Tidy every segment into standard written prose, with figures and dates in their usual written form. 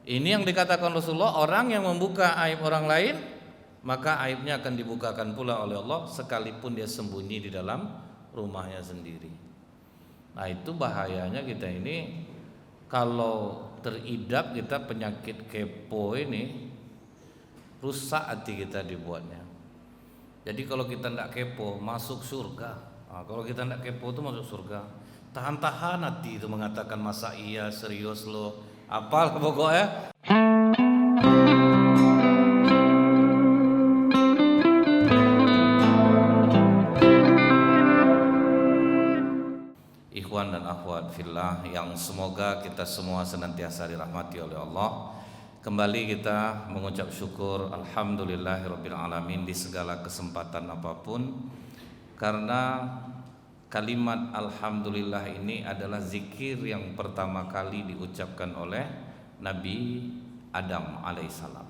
Ini yang dikatakan Rasulullah, orang yang membuka aib orang lain, maka aibnya akan dibukakan pula oleh Allah sekalipun dia sembunyi di dalam rumahnya sendiri. Nah, itu bahayanya kita ini kalau teridap kita penyakit kepo ini, rusak hati kita dibuatnya. Jadi kalau kita tidak kepo masuk surga. Nah, kalau kita tidak kepo itu masuk surga. Tahan-tahan hati itu mengatakan masa iya serius lo. Apal pokoknya. Ikhwan dan akhwat fillah yang semoga kita semua senantiasa dirahmati oleh Allah. Kembali kita mengucap syukur alhamdulillahirabbil alamin di segala kesempatan apapun, karena kalimat alhamdulillah ini adalah zikir yang pertama kali diucapkan oleh Nabi Adam alaihissalam.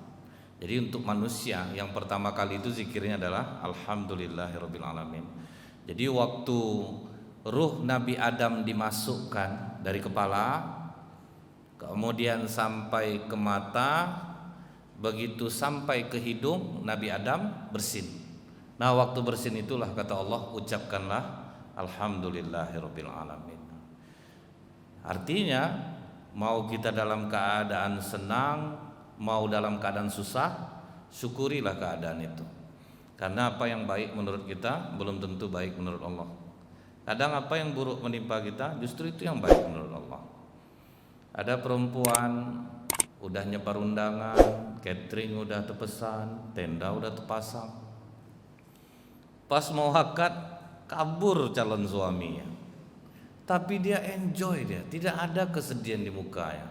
Jadi untuk manusia yang pertama kali itu zikirnya adalah alhamdulillahirabbil alamin. Jadi waktu ruh Nabi Adam dimasukkan dari kepala, kemudian sampai ke mata, begitu sampai ke hidung, Nabi Adam bersin. Nah, waktu bersin itulah kata Allah, ucapkanlah alhamdulillahirabbil alamin. Artinya, mau kita dalam keadaan senang, mau dalam keadaan susah, syukurilah keadaan itu. Karena apa yang baik menurut kita belum tentu baik menurut Allah. Kadang apa yang buruk menimpa kita justru itu yang baik menurut Allah. Ada perempuan udah nyebar undangan, catering udah terpesan, tenda udah terpasang. Pas mau akad kabur calon suaminya. Tapi dia enjoy, dia tidak ada kesedihan di mukanya.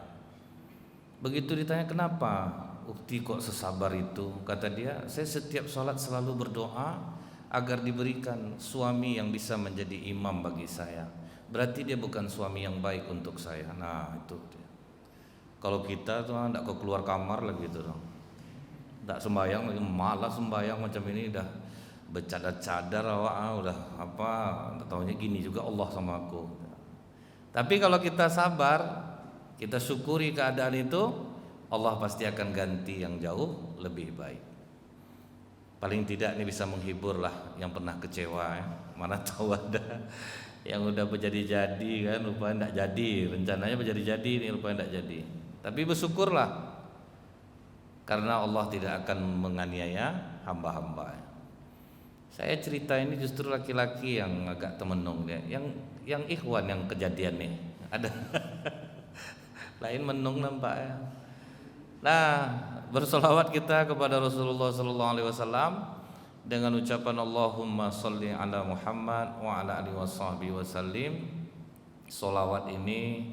Begitu ditanya kenapa, Ukti kok sesabar itu? Kata dia, saya setiap sholat selalu berdoa agar diberikan suami yang bisa menjadi imam bagi saya. Berarti dia bukan suami yang baik untuk saya. Nah itu dia. Kalau kita tuh tidak keluar kamar lagi gitu dong, tidak sembahyang lagi, malah sembahyang macam ini dah bercadar-cadar awak, udah apa, tahunya gini juga Allah sama aku. Tapi kalau kita sabar, kita syukuri keadaan itu, Allah pasti akan ganti yang jauh lebih baik. Paling tidak ini bisa menghibur lah yang pernah kecewa ya. Mana tahu ada yang udah berjadi-jadi kan, rupanya tidak jadi, rencananya berjadi-jadi, ini rupanya tidak jadi. Tapi bersyukurlah, karena Allah tidak akan menganiaya hamba-hamba. Saya cerita ini justru laki-laki yang agak temenung dia, yang ikhwan yang kejadian nih ada lain menung nampaknya. Nah, bersolawat kita kepada Rasulullah SAW dengan ucapan Allahumma sholli ala Muhammad wa ala alihi washabbihi wasallim. Solawat ini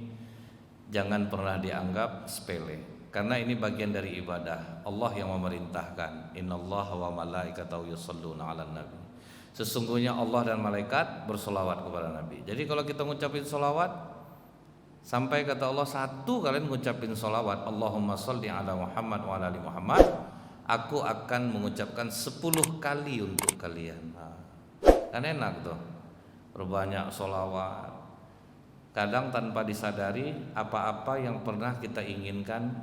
jangan pernah dianggap sepele, karena ini bagian dari ibadah. Allah yang memerintahkan, innallaha wa malaikatahu yusholluna 'alan nabi. Sesungguhnya Allah dan malaikat bersolawat kepada Nabi. Jadi kalau kita ngucapin solawat, sampai kata Allah, satu kalian ngucapin solawat Allahumma sholli ala Muhammad wa ala ali Muhammad, aku akan mengucapkan 10 kali untuk kalian. Nah, kan enak tuh, berbanyak solawat. Kadang tanpa disadari apa-apa yang pernah kita inginkan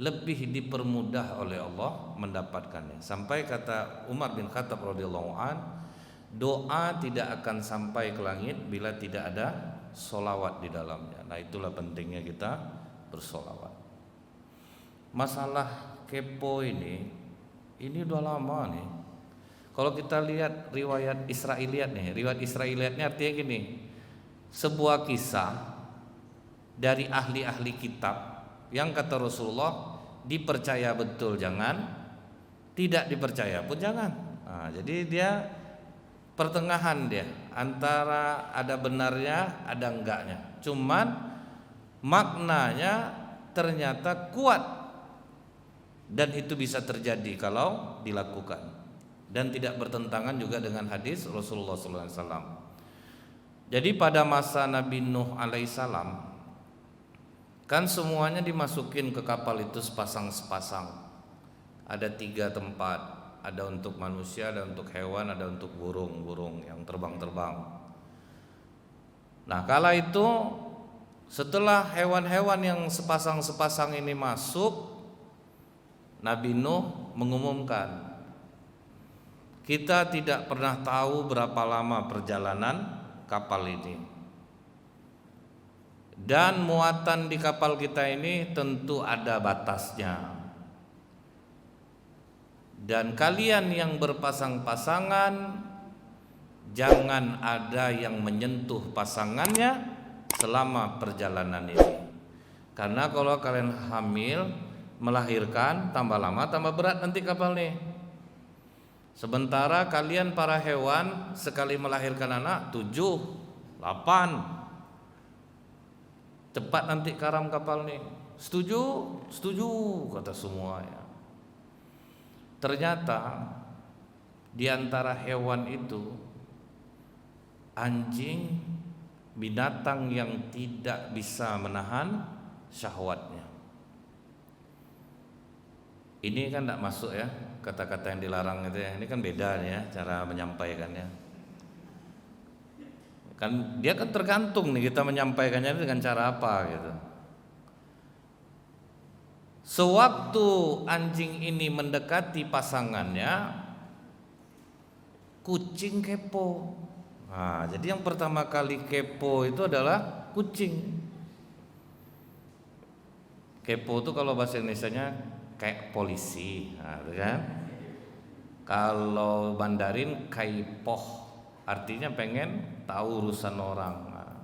lebih dipermudah oleh Allah mendapatkannya. Sampai kata Umar bin Khattab radhiyallahu an, doa tidak akan sampai ke langit bila tidak ada solawat di dalamnya. Nah, itulah pentingnya kita bersolawat. Masalah kepo ini udah lama nih. Kalau kita lihat riwayat Israiliyat nih, riwayat Israiliyatnya artinya gini, sebuah kisah dari ahli-ahli kitab yang kata Rasulullah dipercaya betul jangan, tidak dipercaya pun jangan. Nah, jadi dia pertengahan, dia antara ada benarnya ada enggaknya, cuman maknanya ternyata kuat dan itu bisa terjadi kalau dilakukan dan tidak bertentangan juga dengan hadis Rasulullah SAW. Jadi pada masa Nabi Nuh alaihissalam kan semuanya dimasukin ke kapal itu sepasang-sepasang. Ada 3 tempat, ada untuk manusia, ada untuk hewan, ada untuk burung-burung yang terbang-terbang. Nah, kala itu Setelah hewan-hewan yang sepasang-sepasang ini masuk, Nabi Nuh mengumumkan, kita tidak pernah tahu berapa lama perjalanan kapal ini, dan muatan di kapal kita ini tentu ada batasnya. Dan kalian yang berpasang-pasangan, jangan ada yang menyentuh pasangannya selama perjalanan ini. Karena kalau kalian hamil, melahirkan, tambah lama tambah berat nanti kapal nih. Sementara kalian para hewan sekali melahirkan anak 7, 8, cepat nanti karam kapal nih. Setuju? Setuju, kata semua ya. Ternyata di antara hewan itu, anjing binatang yang tidak bisa menahan syahwatnya. Ini kan tidak masuk ya, kata-kata yang dilarang itu ya. Ini kan beda nih ya cara menyampaikannya. Kan dia kan tergantung nih kita menyampaikannya dengan cara apa gitu. Sewaktu anjing ini mendekati pasangannya, kucing kepo. Nah, jadi yang pertama kali kepo itu adalah kucing. Kepo itu kalau bahasa Indonesianya kayak polisi, nah, kan? Kalau Mandarin kaipoh, artinya pengen tahu urusan orang. Nah,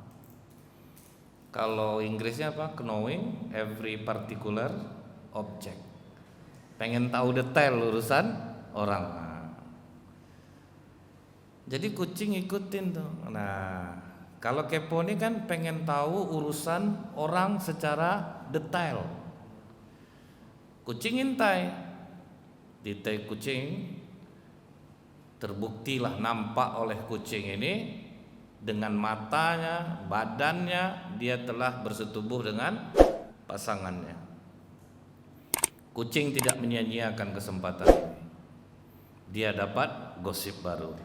kalau Inggrisnya apa? Knowing every particular object, pengen tahu detail urusan orang. Nah, jadi kucing ikutin tuh. Nah, kalau kepo ini kan pengen tahu urusan orang secara detail. Kucing intai, ditai kucing, terbuktilah nampak oleh kucing ini dengan matanya, badannya dia telah bersetubuh dengan pasangannya. Kucing tidak menyia-nyiakan kesempatan ini. Dia dapat gosip baru.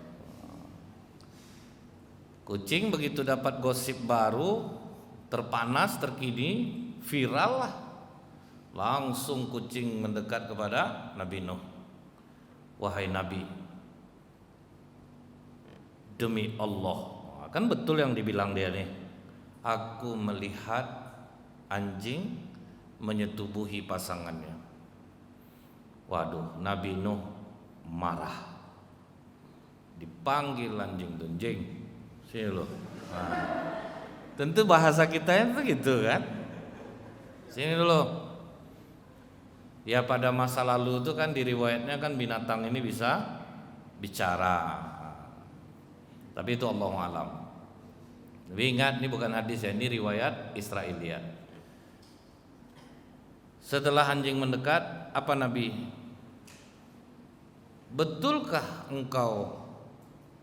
Kucing begitu dapat gosip baru, terpanas, terkini, viral lah. Langsung kucing mendekat kepada Nabi Nuh. Wahai Nabi, demi Allah, kan betul yang dibilang dia nih. Aku melihat anjing menyetubuhi pasangannya. Waduh, Nabi Nuh marah. Dipanggil anjing tuh, jeng, sini lo. Nah, tentu bahasa kita itu gitu kan. Sini dulu. Ya pada masa lalu itu kan di riwayatnya kan binatang ini bisa bicara. Tapi itu Allahu alam. Tapi ingat ini bukan hadis ya, ini riwayat Israiliyat. Setelah anjing mendekat, apa Nabi? Betulkah engkau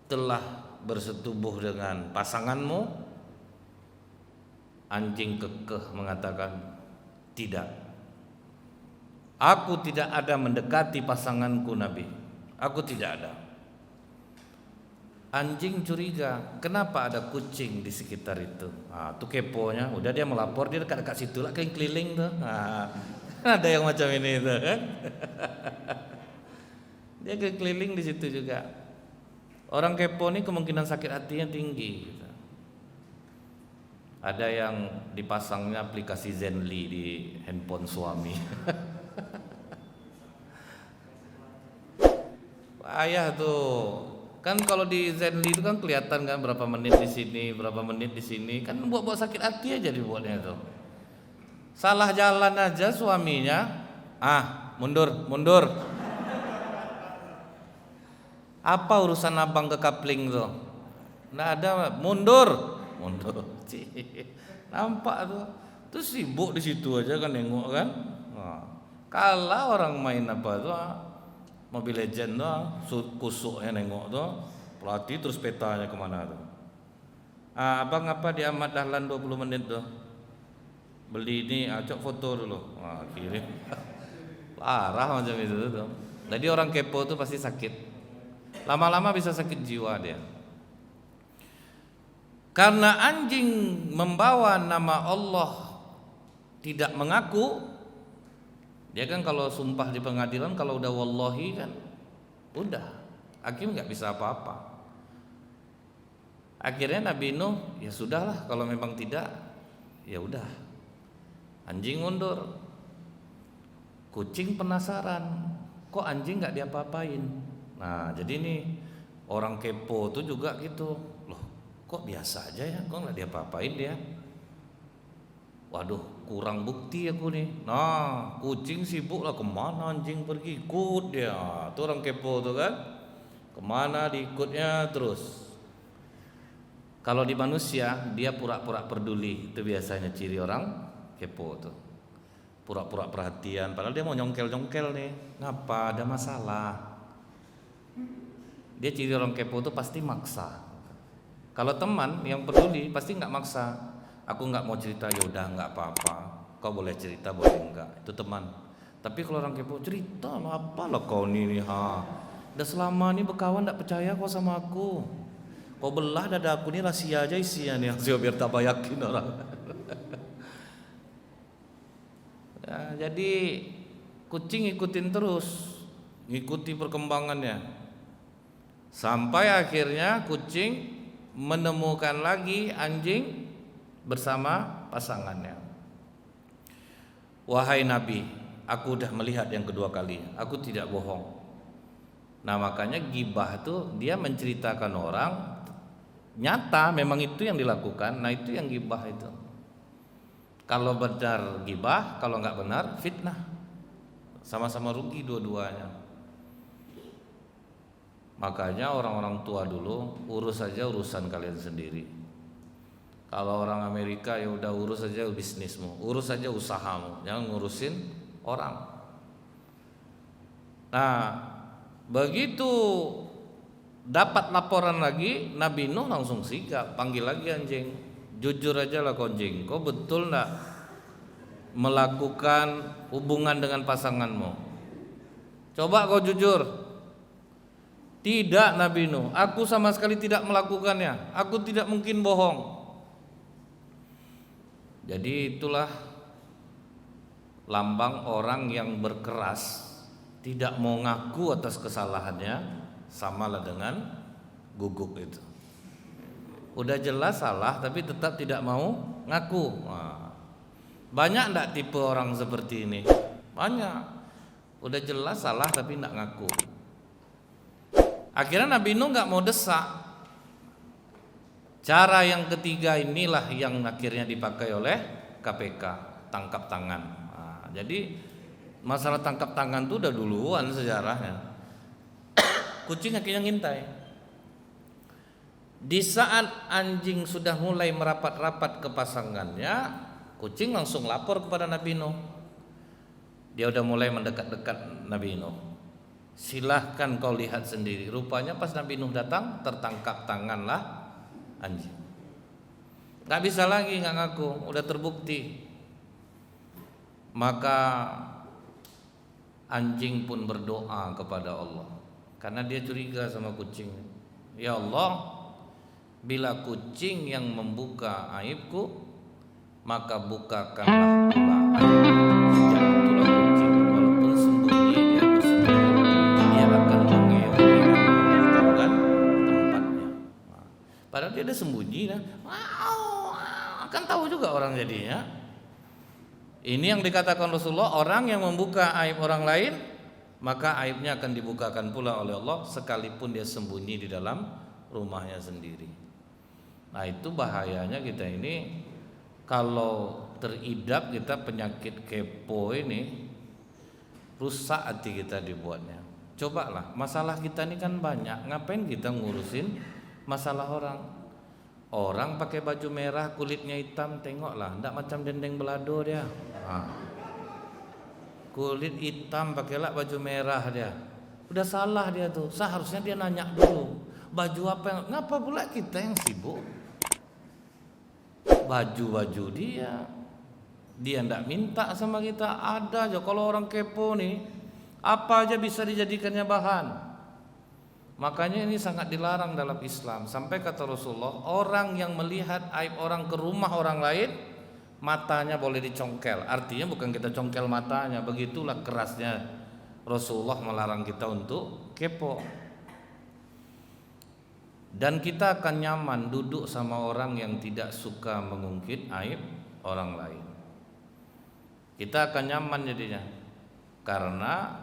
telah bersetubuh dengan pasanganmu? Anjing kekeh mengatakan, tidak. Aku tidak ada mendekati pasanganku Nabi. Aku tidak ada. Anjing curiga, kenapa ada kucing di sekitar itu? Ah, tuh keponya, udah dia melapor, dia dekat-dekat situ lah, keliling tuh. Ah, ada yang macam ini tuh kan? Dia keliling di situ juga. Orang kepo ini kemungkinan sakit hatinya tinggi. Gitu. Ada yang dipasangnya aplikasi Zenly di handphone suami. Ayah tuh kan kalau di Zenly itu kan kelihatan kan berapa menit di sini, berapa menit di sini, kan buat sakit hati aja dibuatnya tuh. Salah jalan aja suaminya, mundur. Apa urusan abang ke kapling tuh? Nggak ada, mundur. Nampak tuh, terus sibuk di situ aja kan nengok kan. Nah, kalau orang main apa tuh? Mobile Legend tuh, kusuknya nengok tuh, pelatih terus petanya kemana tuh. Abang apa di Ahmad Dahlan 20 menit tuh, beli ini, cok foto dulu, kirim. Parah macam itu tuh. Jadi orang kepo tuh pasti sakit, lama-lama bisa sakit jiwa dia. Karena anjing membawa nama Allah tidak mengaku, dia kan kalau sumpah di pengadilan kalau udah wallahi kan udah, hakim nggak bisa apa-apa. Akhirnya Nabi Nuh ya sudahlah, kalau memang tidak ya udah, anjing mundur. Kucing penasaran, kok anjing nggak diapa-apain. Nah jadi ini orang kepo tuh juga gitu, loh kok biasa aja ya, kok nggak diapa-apain dia. Waduh, kurang bukti aku nih. Nah, kucing sibuk lah, kemana anjing pergi, ikut dia. Tuh orang kepo tuh kan, kemana diikutnya terus. Kalau di manusia dia pura-pura peduli, itu biasanya ciri orang kepo tuh. Pura-pura perhatian, padahal dia mau nyongkel-nyongkel nih. Ngapa, ada masalah. Dia ciri orang kepo tuh pasti maksa. Kalau teman yang peduli pasti nggak maksa. Aku nggak mau cerita, ya udah nggak apa-apa. Kau boleh cerita, boleh enggak. Itu teman. Tapi kalau orang kepo, cerita lah, apalah kau nih ha. Udah selama ini berkawan nggak percaya kau sama aku. Kau belah dada aku nih, rahasia aja isinya nih, biar tak yakin orang. Ya, jadi kucing ikutin terus, ngikuti perkembangannya. Sampai akhirnya kucing menemukan lagi anjing bersama pasangannya. Wahai Nabi, aku udah melihat yang kedua kali, aku tidak bohong. Nah makanya gibah itu dia menceritakan orang nyata, memang itu yang dilakukan. Nah itu yang gibah itu. Kalau benar gibah, kalau nggak benar fitnah. Sama-sama rugi dua-duanya. Makanya orang-orang tua dulu urus saja urusan kalian sendiri. Kalau orang Amerika ya udah urus saja bisnismu, urus saja usahamu, jangan ngurusin orang. Nah, begitu dapat laporan lagi, Nabi Nuh langsung sigap, panggil lagi anjing. Jujur aja lah kau anjing, kau betul enggak melakukan hubungan dengan pasanganmu? Coba kau jujur. Tidak Nabi Nuh, aku sama sekali tidak melakukannya, aku tidak mungkin bohong. Jadi itulah lambang orang yang berkeras, tidak mau ngaku atas kesalahannya, samalah dengan guguk itu. Udah jelas salah tapi tetap tidak mau ngaku. Nah, banyak enggak tipe orang seperti ini? Banyak. Udah jelas salah tapi enggak ngaku. Akhirnya Nabi Nuh enggak mau desak. Cara yang ketiga inilah yang akhirnya dipakai oleh KPK, tangkap tangan. Nah, jadi masalah tangkap tangan itu udah duluan sejarahnya. Kucing akhirnya ngintai. Di saat anjing sudah mulai merapat-rapat ke pasangannya, kucing langsung lapor kepada Nabi Nuh. Dia udah mulai mendekat-dekat Nabi Nuh. Silahkan kau lihat sendiri. Rupanya pas Nabi Nuh datang, tertangkap tanganlah anjing. Gak bisa lagi gak ngaku, udah terbukti. Maka anjing pun berdoa kepada Allah, karena dia curiga sama kucing. Ya Allah, bila kucing yang membuka aibku, maka bukakanlah pula aibku. Sejak itulah kucing walaupun sembunyi dia bersembunyi, dia akan mengeoni dan tempatnya. Padahal dia ada sembunyi, kan tahu juga orang jadinya. Ini yang dikatakan Rasulullah, orang yang membuka aib orang lain, maka aibnya akan dibukakan pula oleh Allah, sekalipun dia sembunyi di dalam rumahnya sendiri. Nah itu bahayanya kita ini, kalau teridap kita penyakit kepo ini, rusak hati kita dibuatnya. Cobalah, masalah kita ini kan banyak, ngapain kita ngurusin masalah orang? Orang pakai baju merah, kulitnya hitam, tengoklah, ndak macam dendeng belado dia. Kulit hitam, pakailah baju merah dia. Udah salah dia tuh. Seharusnya dia nanya dulu, baju apa yang, ngapa pula kita yang sibuk baju-baju dia. Dia ndak minta sama kita, ada aja. Kalau orang kepo nih, apa aja bisa dijadikannya bahan. Makanya ini sangat dilarang dalam Islam. Sampai kata Rasulullah, orang yang melihat aib orang ke rumah orang lain, matanya boleh dicongkel. Artinya bukan kita congkel matanya, begitulah kerasnya Rasulullah melarang kita untuk kepo. Dan kita akan nyaman duduk sama orang yang tidak suka mengungkit aib orang lain. Kita akan nyaman jadinya. Karena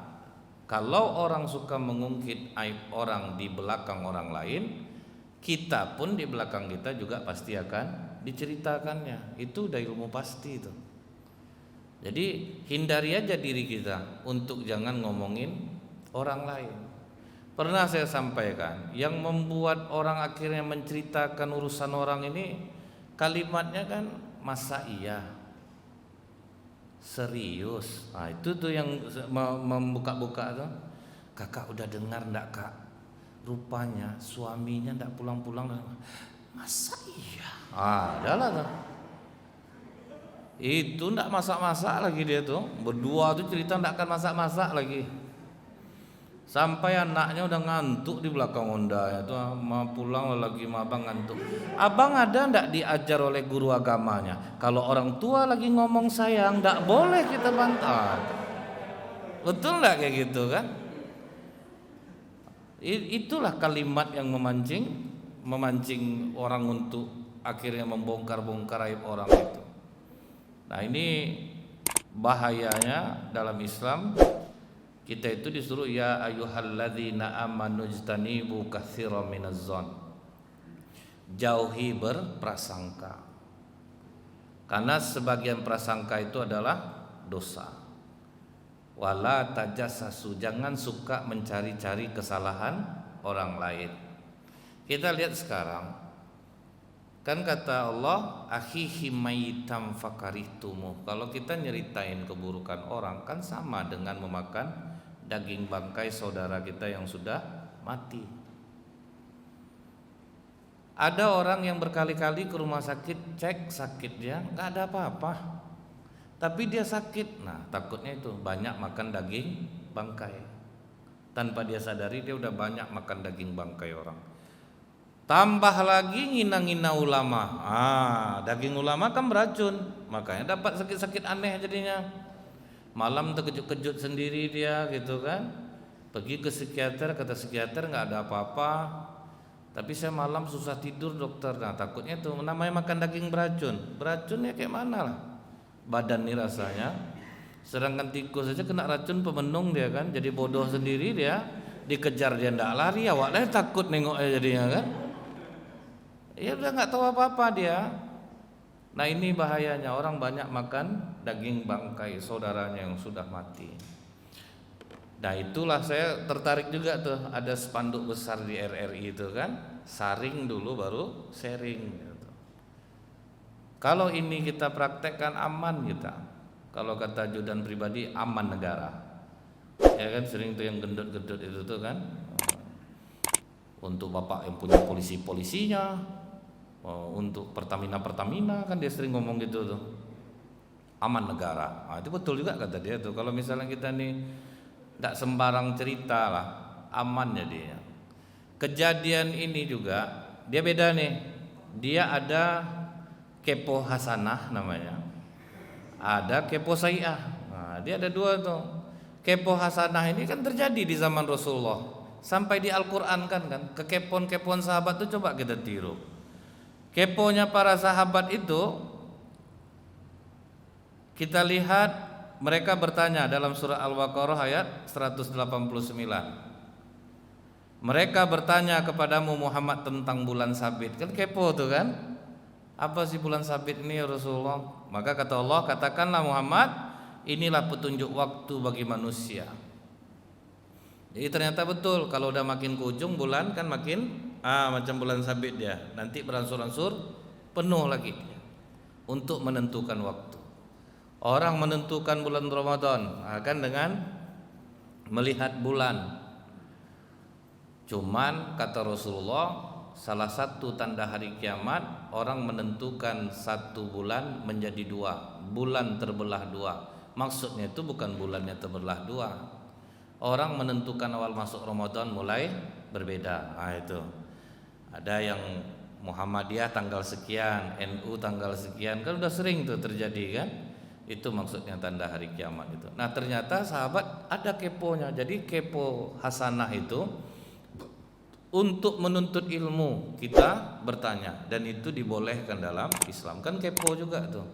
kalau orang suka mengungkit aib orang di belakang orang lain, kita pun di belakang kita juga pasti akan diceritakannya. Itu udah ilmu pasti itu. Jadi hindari aja diri kita untuk jangan ngomongin orang lain. Pernah saya sampaikan, yang membuat orang akhirnya menceritakan urusan orang ini, kalimatnya kan masa iya, serius. Nah, itu tuh yang membuka-buka tuh. Kakak udah dengar enggak kak? Rupanya suaminya enggak pulang-pulang. Masa iya? Adalah tuh. Itu enggak masak-masak lagi dia tuh. Berdua tuh cerita enggak akan masak-masak lagi. Sampai anaknya udah ngantuk di belakang Honda itu, mau pulang lagi abang ngantuk. Abang ada ndak diajar oleh guru agamanya? Kalau orang tua lagi ngomong sayang, ndak boleh kita bantah. Betul ndak kayak gitu kan? Itulah kalimat yang memancing orang untuk akhirnya membongkar-bongkar aib orang itu. Nah ini bahayanya dalam Islam. Kita itu disuruh ya ayyuhalladzina amanu ijtanibu katsiran minaz-dzan. Jauhi berprasangka. Karena sebagian prasangka itu adalah dosa. Wala tajassasu, jangan suka mencari-cari kesalahan orang lain. Kita lihat sekarang. Kan kata Allah, akhihi maitam fakarihtumu. Kalau kita nyeritain keburukan orang kan sama dengan memakan daging bangkai saudara kita yang sudah mati. Ada orang yang berkali-kali ke rumah sakit cek sakit dia nggak ada apa-apa, tapi dia sakit. Nah takutnya itu banyak makan daging bangkai. Tanpa dia sadari dia udah banyak makan daging bangkai orang. Tambah lagi ngina-ngina ulama. Daging ulama kan beracun, makanya dapat sakit-sakit aneh jadinya. Malam terkejut-kejut sendiri dia gitu kan. Pergi ke psikiater, kata psikiater nggak ada apa-apa, tapi saya malam susah tidur dokter. Nah takutnya itu namanya makan daging beracun. Beracunnya kayak mana lah badan nih rasanya. Sedangkan tikus saja kena racun pemenung dia kan, jadi bodoh sendiri dia. Dikejar dia ndak lari, awaknya takut nengoknya jadinya kan. Ya udah nggak tahu apa-apa dia. Nah ini bahayanya, orang banyak makan daging bangkai saudaranya yang sudah mati. Nah itulah saya tertarik juga tuh, ada spanduk besar di RRI itu kan, saring dulu baru sharing gitu. Kalau ini kita praktekkan aman kita. Kalau kata ajudan pribadi aman negara. Ya kan sering tuh yang gendut-gendut itu tuh kan. Untuk bapak yang punya polisi-polisinya, untuk Pertamina kan dia sering ngomong gitu tuh, aman negara. Nah, itu betul juga kata dia tuh. Kalau misalnya kita nih tidak sembarang cerita lah, aman jadinya. Kejadian ini juga dia beda nih. Dia ada kepo hasanah namanya, ada kepo sayi'ah. Nah, dia ada dua tuh. Kepo hasanah ini kan terjadi di zaman Rasulullah, sampai di Al-Quran kan kekepoan sahabat tuh coba kita tiru. Keponya para sahabat itu kita lihat mereka bertanya dalam surah Al-Baqarah ayat 189. Mereka bertanya kepadamu Muhammad tentang bulan sabit. Kan kepo tuh kan. Apa sih bulan sabit ini ya Rasulullah? Maka kata Allah, katakanlah Muhammad, inilah petunjuk waktu bagi manusia. Jadi ternyata betul, kalau udah makin ke ujung bulan kan makin macam bulan sabit dia. Nanti beransur-ansur penuh lagi untuk menentukan waktu. Orang menentukan bulan Ramadan akan dengan melihat bulan. Cuman kata Rasulullah, salah satu tanda hari kiamat, orang menentukan satu bulan menjadi dua, bulan terbelah dua. Maksudnya itu bukan bulannya terbelah dua. Orang menentukan awal masuk Ramadan mulai berbeda. Nah itu ada yang Muhammadiyah tanggal sekian, NU tanggal sekian, kan udah sering tuh terjadi kan. Itu maksudnya tanda hari kiamat itu. Nah ternyata sahabat ada keponya. Jadi kepo hasanah itu untuk menuntut ilmu, kita bertanya, dan itu dibolehkan dalam Islam. Kan kepo juga tuh.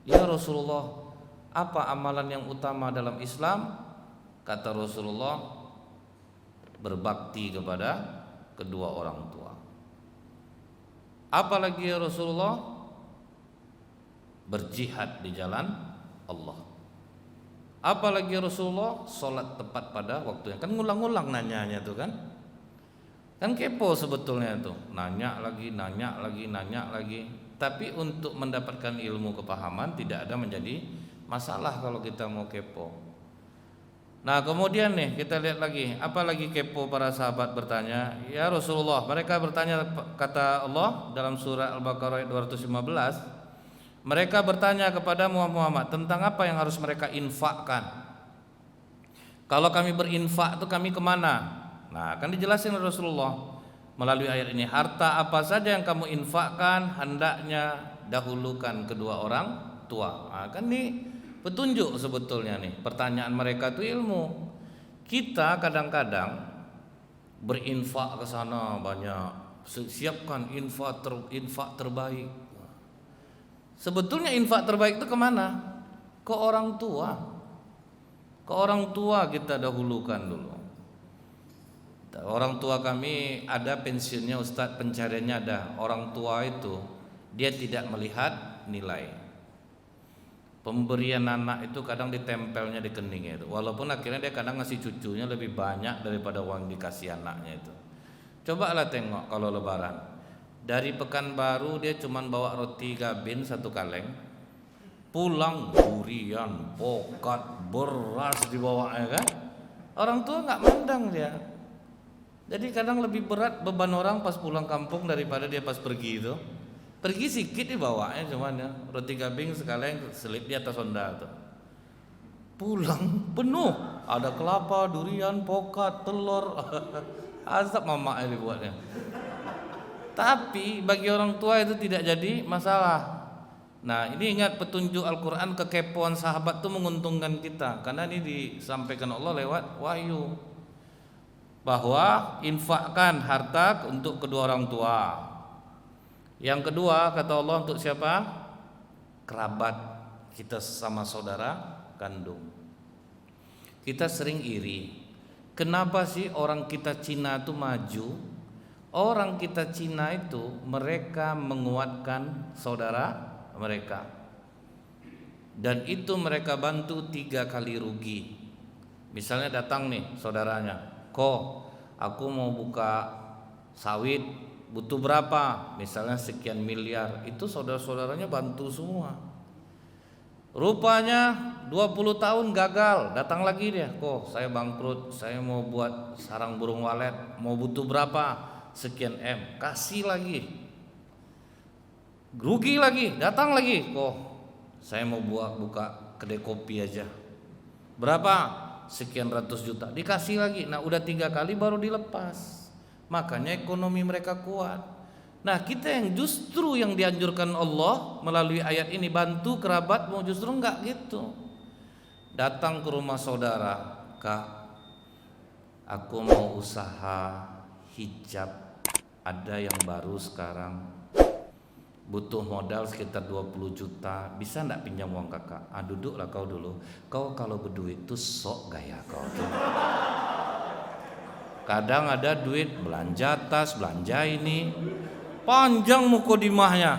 Ya Rasulullah, apa amalan yang utama dalam Islam? Kata Rasulullah, berbakti kepada kedua orang tua. Apalagi ya Rasulullah? Berjihad di jalan Allah. Apalagi ya Rasulullah? Sholat tepat pada waktunya. Kan ngulang-ngulang nanyanya tuh kan. Kan kepo sebetulnya tuh. Nanya lagi. Tapi untuk mendapatkan ilmu kepahaman tidak ada menjadi masalah kalau kita mau kepo. Nah kemudian nih kita lihat lagi, apa lagi kepo para sahabat bertanya, ya Rasulullah, mereka bertanya, kata Allah dalam surah Al-Baqarah ayat 215, mereka bertanya kepada Muhammad tentang apa yang harus mereka infakkan. Kalau kami berinfak itu kami kemana? Nah kan dijelasin oleh Rasulullah melalui ayat ini, harta apa saja yang kamu infakkan hendaknya dahulukan kedua orang tua. Nah, kan ini petunjuk sebetulnya nih. Pertanyaan mereka itu ilmu. Kita kadang-kadang berinfak ke sana banyak, siapkan infak terbaik. Sebetulnya infak terbaik itu kemana? Ke orang tua. Ke orang tua kita dahulukan dulu. Orang tua kami ada pensiunnya Ustadz, pencariannya ada. Orang tua itu dia tidak melihat nilai. Pemberian anak itu kadang ditempelnya di keningnya itu. Walaupun akhirnya dia kadang ngasih cucunya lebih banyak daripada uang dikasih anaknya itu. Cobalah tengok kalau lebaran. Dari Pekanbaru dia cuma bawa roti gabin 1 kaleng. Pulang durian, pokat, beras dibawanya kan. Orang tua enggak mandang dia. Jadi kadang lebih berat beban orang pas pulang kampung daripada dia pas pergi itu. Pergi sedikit dibawanya cuman ya, roti gabing sekalian selip di atas Honda tuh. Pulang penuh, ada kelapa, durian, pokat, telur. Azab mamanya dibuatnya. Tapi bagi orang tua itu tidak jadi masalah. Nah ini ingat petunjuk Al-Quran, kekepoan sahabat itu menguntungkan kita. Karena ini disampaikan Allah lewat wahyu, bahwa infakkan harta untuk kedua orang tua. Yang kedua kata Allah untuk siapa? Kerabat kita sama saudara kandung. Kita sering iri. Kenapa sih orang kita Cina itu maju? Orang kita Cina itu mereka menguatkan saudara mereka. Dan itu mereka bantu 3 kali rugi. Misalnya datang nih saudaranya, aku mau buka sawit, butuh berapa? Misalnya sekian miliar. Itu saudara-saudaranya bantu semua. Rupanya 20 tahun gagal, datang lagi dia, saya bangkrut, saya mau buat sarang burung walet, mau butuh berapa? Sekian M, kasih lagi. Rugi lagi, datang lagi, saya mau buka kedai kopi aja. Berapa? Sekian ratus juta, dikasih lagi. Nah udah 3 kali baru dilepas. Makanya ekonomi mereka kuat. Nah kita yang justru yang dianjurkan Allah melalui ayat ini, bantu kerabatmu, justru enggak gitu. Datang ke rumah saudara, Kak, aku mau usaha hijab, ada yang baru sekarang, butuh modal sekitar 20 juta, bisa enggak pinjam uang kakak? Duduklah kau dulu. Kau kalau berduit tuh sok gaya kau tuh. Kadang ada duit belanja tas, belanja ini, panjang mukodimahnya.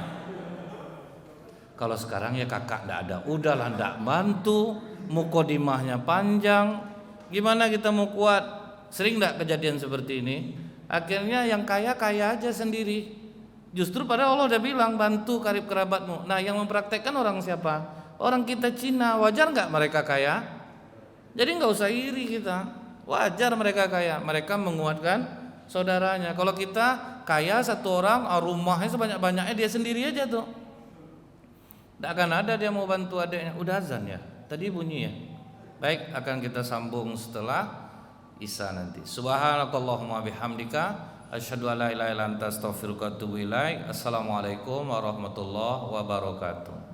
Kalau sekarang ya kakak enggak ada, udahlah enggak bantu, mukodimahnya panjang. Gimana kita mau kuat? Sering enggak kejadian seperti ini? Akhirnya yang kaya aja sendiri. Justru pada Allah udah bilang bantu karib kerabatmu. Nah yang mempraktekkan orang siapa? Orang kita Cina. Wajar nggak mereka kaya? Jadi nggak usah iri kita. Wajar mereka kaya. Mereka menguatkan saudaranya. Kalau kita kaya satu orang, rumahnya sebanyak-banyaknya dia sendiri aja tuh. Nggak akan ada dia mau bantu adiknya. Udah azan ya? Tadi bunyi ya? Baik, akan kita sambung setelah Isya nanti. Subhanakallahumma bihamdika asyhadu an la ilaha illa anta astaghfiruka wa atubu ilaik. Assalamualaikum warahmatullahi wabarakatuh.